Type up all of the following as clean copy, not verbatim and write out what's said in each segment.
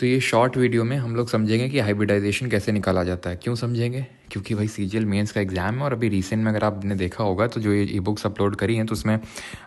तो ये short video में हम लोग समझेंगे कि हाइब्रिडाइजेशन कैसे निकाला जाता है। क्यों समझेंगे? क्योंकि भाई सीजीएल मेंस का एग्ज़ाम है और अभी रिसेंट में अगर आपने देखा होगा तो जो ये ई बुक्स अपलोड करी हैं तो उसमें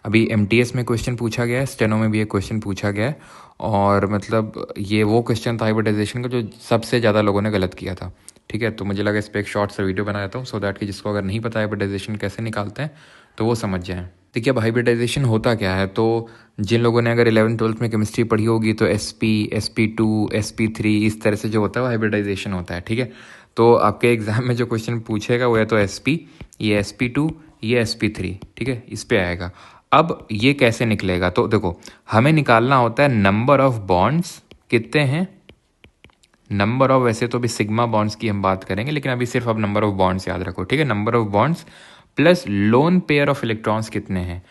अभी एमटीएस में क्वेश्चन पूछा गया है, स्टेनो में भी एक क्वेश्चन पूछा गया है और मतलब ये वो क्वेश्चन था हाइब्रिडाइजेशन का जो सबसे ज़्यादा लोगों ने गलत किया था। ठीक है, तो मुझे लगा इस पर एक शॉर्ट सा वीडियो बना देता हूँ सो दैट कि जिसको अगर नहीं पता हाइब्रिडाइजेशन कैसे निकालते हैं तो वो समझ जाएँ। देखिए अब हाइब्रिडाइजेशन होता क्या है, तो जिन लोगों ने अगर 11th-12th में केमिस्ट्री पढ़ी होगी तो sp2 sp3 इस तरह से जो होता है वो हाइब्रिडाइजेशन होता है। ठीक है, तो आपके एग्जाम में जो क्वेश्चन पूछेगा वो है तो sp, ये sp2, ये sp3। ठीक है, इस पे आएगा। अब ये कैसे निकलेगा, तो देखो हमें निकालना होता है नंबर ऑफ बॉन्ड्स कितने हैं, नंबर ऑफ, वैसे तो अभी सिग्मा बॉन्ड्स की हम बात करेंगे लेकिन अभी सिर्फ अब नंबर ऑफ बॉन्ड्स याद रखो। ठीक है, number of bonds plus lone pair of electrons कितने हैं।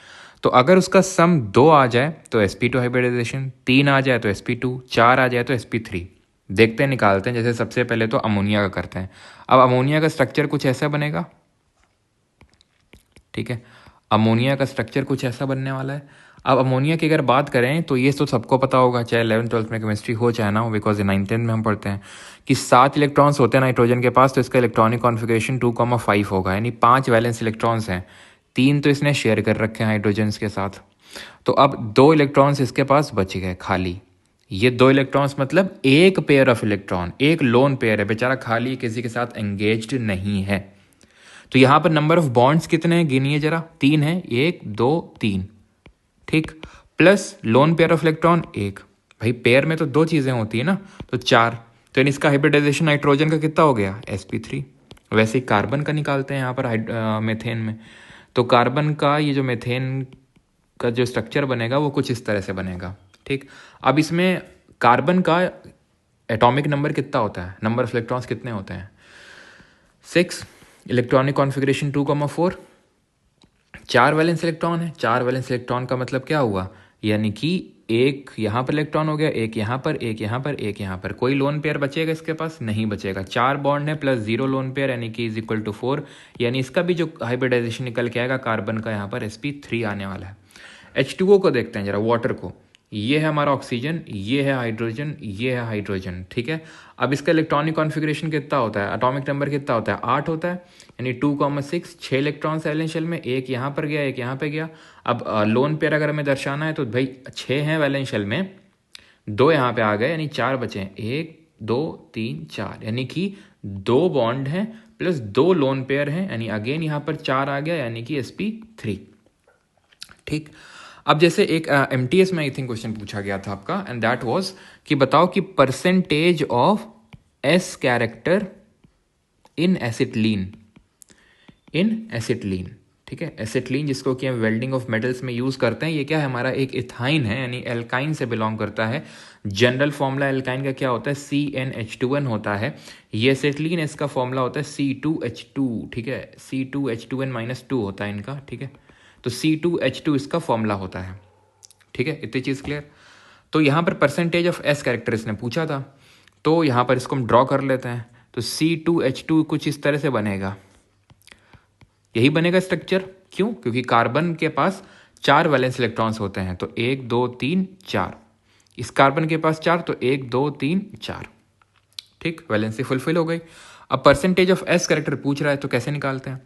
तो अगर उसका सम 2 आ जाए तो sp2 हाइब्रिडाइजेशन, 3 आ जाए तो sp2, 4 आ जाए तो sp3। देखते हैं, निकालते हैं। जैसे सबसे पहले तो अमोनिया का करते हैं। अब अमोनिया का स्ट्रक्चर कुछ ऐसा बनेगा। ठीक है, अमोनिया का स्ट्रक्चर कुछ ऐसा बनने वाला है। अब अमोनिया की अगर बात करें तो ये तो सबको पता होगा, चाहे 11th-12th में केमिस्ट्री हो चाहे ना हो, बिकॉज 9th-10th में हम पढ़ते हैं कि 7 इलेक्ट्रॉन्स होते हैं नाइट्रोजन के पास, तो इसका इलेक्ट्रॉनिक कॉन्फिगरेशन 2,5 होगा, यानी 5 वैलेंस इलेक्ट्रॉन्स हैं, 3 तो इसने शेयर कर रखे हैं हाइड्रोजन के साथ। तो अब 2 इलेक्ट्रॉन्स इसके पास बच गए खाली। ये 2 इलेक्ट्रॉन्स मतलब एक पेयर ऑफ इलेक्ट्रॉन, एक लोन पेयर है बेचारा, खाली किसी के साथ एंगेज्ड नहीं है। तो यहां पर नंबर ऑफ बॉन्ड्स कितने हैं गिनिए जरा, 3 है, 1 2 3। ठीक, plus lone pair of electron 1। भाई पेयर में तो 2 चीजें होती है ना, तो 4। तो इसका हाइब्रिडाइजेशन नाइट्रोजन का कितना हो गया, sp3। वैसे ही कार्बन का निकालते हैं यहाँ पर मेथेन में। तो कार्बन का ये जो मेथेन का जो स्ट्रक्चर बनेगा वो कुछ इस तरह से बनेगा। ठीक, अब इसमें कार्बन का एटॉमिक नंबर कितना होता है, नंबर ऑफ इलेक्ट्रॉन्स कितने होते हैं, 6। Electronic configuration 2,4। 4 वैलेंस इलेक्ट्रॉन है। 4 वैलेंस इलेक्ट्रॉन का मतलब क्या हुआ, यानी कि एक यहाँ पर इलेक्ट्रॉन हो गया, एक यहाँ पर, एक यहाँ पर, एक यहाँ पर। कोई लोन पेयर बचेगा इसके पास, नहीं बचेगा। 4 बॉन्ड है प्लस 0 लोन पेयर यानी कि इज इक्वल टू 4, यानी इसका भी जो हाइब्रिडाइजेशन निकल के आएगा कार्बन का यहाँ पर sp3 आने वाला है। H2O को देखते हैं जरा, वाटर को। ये है हमारा ऑक्सीजन, ये है हाइड्रोजन, ये है हाइड्रोजन। ठीक है, अब इसका इलेक्ट्रॉनिक कॉन्फ़िगरेशन कितना होता है, एटॉमिक नंबर कितना होता है, 8 होता है, यानी 2,6। 6 इलेक्ट्रॉन्स वैलेंशियल में, एक यहाँ पर गया, एक यहाँ पे गया। अब लोन पेयर अगर हमें दर्शाना है तो भाई 6 हैं वैलेंशियल में, 2 यहाँ पे आ गए, यानी 4 बचे हैं, 1 2 3 4, यानी कि 2 बॉन्ड हैं प्लस 2 लोन पेयर हैं, यानी अगेन यहाँ पर 4 आ गया, यानी कि sp3। ठीक, अब जैसे एक एमटीएस में आई थिंक क्वेश्चन पूछा गया था आपका, एंड दैट वाज कि बताओ कि percentage of S character in acetylene, in acetylene. ठीक है, एसिटिलीन जिसको कि हम वेल्डिंग ऑफ मेटल्स में यूज करते हैं, ये क्या है, हमारा एक इथाइन है, यानी एल्काइन से बिलोंग करता है। जनरल फॉर्मूला एल्काइन का क्या होता है, CnH2n होता है। ये एसिटिलीन, इसका फॉर्मूला होता है C2H2। ठीक है, C2H2n-2 होता है इनका। ठीक है, तो C2H2 इसका फॉर्मूला होता है। ठीक है, इतनी चीज़ क्लियर। तो यहाँ पर परसेंटेज ऑफ एस कैरेक्टर इसने पूछा था, तो यहाँ पर इसको हम ड्रॉ कर लेते हैं। तो C2H2 कुछ इस तरह से बनेगा, यही बनेगा स्ट्रक्चर। क्यों, क्योंकि कार्बन के पास 4 वैलेंस इलेक्ट्रॉन्स होते हैं, तो 1 2 3 4। इस कार्बन के पास 4, तो 1 2 3 4। ठीक, वैलेंसी फुलफिल हो गई। अब परसेंटेज ऑफ एस कैरेक्टर पूछ रहा है तो कैसे निकालते हैं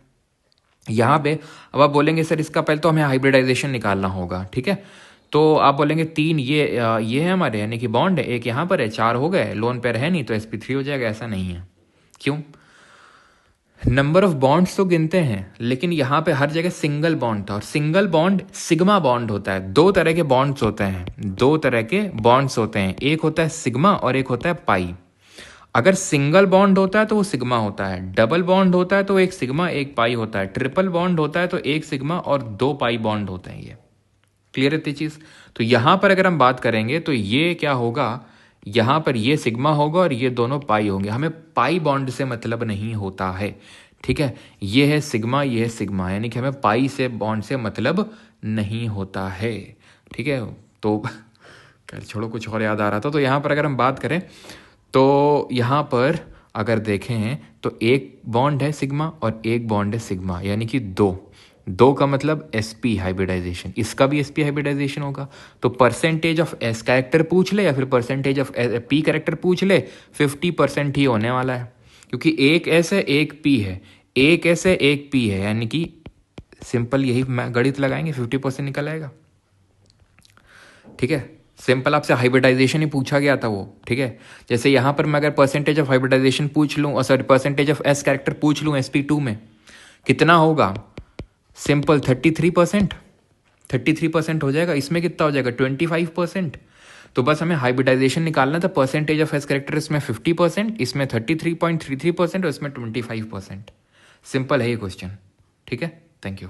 यहाँ पे। अब आप बोलेंगे सर इसका पहले तो हमें हाइब्रिडाइजेशन निकालना होगा। ठीक है, तो आप बोलेंगे 3 ये है हमारे, यानी कि बॉन्ड है, एक यहाँ पर है, 4 हो गए, लोन पेयर है नहीं तो sp3 हो जाएगा। ऐसा नहीं है। क्यों, नंबर ऑफ बॉन्ड्स तो गिनते हैं लेकिन यहाँ पे हर जगह सिंगल बॉन्ड था, और सिंगल बॉन्ड सिग्मा बॉन्ड होता है। 2 तरह के बॉन्ड्स होते हैं, 2 तरह के बॉन्ड्स होते हैं, एक होता है सिग्मा और एक होता है पाई। अगर सिंगल बॉन्ड होता है तो वो सिग्मा होता है, डबल बॉन्ड होता है तो एक सिग्मा एक पाई होता है, ट्रिपल बॉन्ड होता है तो एक सिग्मा और 2 पाई बॉन्ड होते हैं। ये क्लियर है चीज। तो यहां पर अगर हम बात करेंगे तो ये क्या होगा, यहां पर ये सिग्मा होगा और ये दोनों पाई होंगे। हमें पाई बॉन्ड से मतलब नहीं होता है। ठीक है, ये है सिग्मा, ये है सिग्मा, यानी कि हमें पाई से बॉन्ड से मतलब नहीं होता है। ठीक है, तो छोड़ो, कुछ और याद आ रहा था। तो यहां पर अगर हम बात करें तो यहाँ पर अगर देखें तो एक बॉन्ड है सिग्मा और एक बॉन्ड है सिग्मा, यानी कि 2। 2 का मतलब sp हाइब्रिडाइजेशन, इसका भी sp हाइब्रिडाइजेशन होगा। तो परसेंटेज ऑफ s कैरेक्टर पूछ ले या फिर परसेंटेज ऑफ p कैरेक्टर पूछ ले, 50% ही होने वाला है, क्योंकि एक s है एक p है, एक s है एक p है, यानी कि सिंपल यही गणित लगाएंगे 50% निकल आएगा। ठीक है, सिंपल आपसे हाइब्रिडाइजेशन ही पूछा गया था वो। ठीक है, जैसे यहाँ पर मैं अगर परसेंटेज ऑफ हाइब्रिडाइजेशन पूछ लूँ, और sorry percentage of s character पूछ लूँ sp2 में, कितना होगा? सिंपल 33%, 33% हो जाएगा। इसमें कितना हो जाएगा? 25%। तो बस हमें हाइब्रिडाइजेशन निकालना था। परसेंटेज ऑफ एस कैरेक्टर इसमें 50%, इसमें 33.33% और इसमें 25%। सिंपल है ये क्वेश्चन। ठीक है, थैंक यू।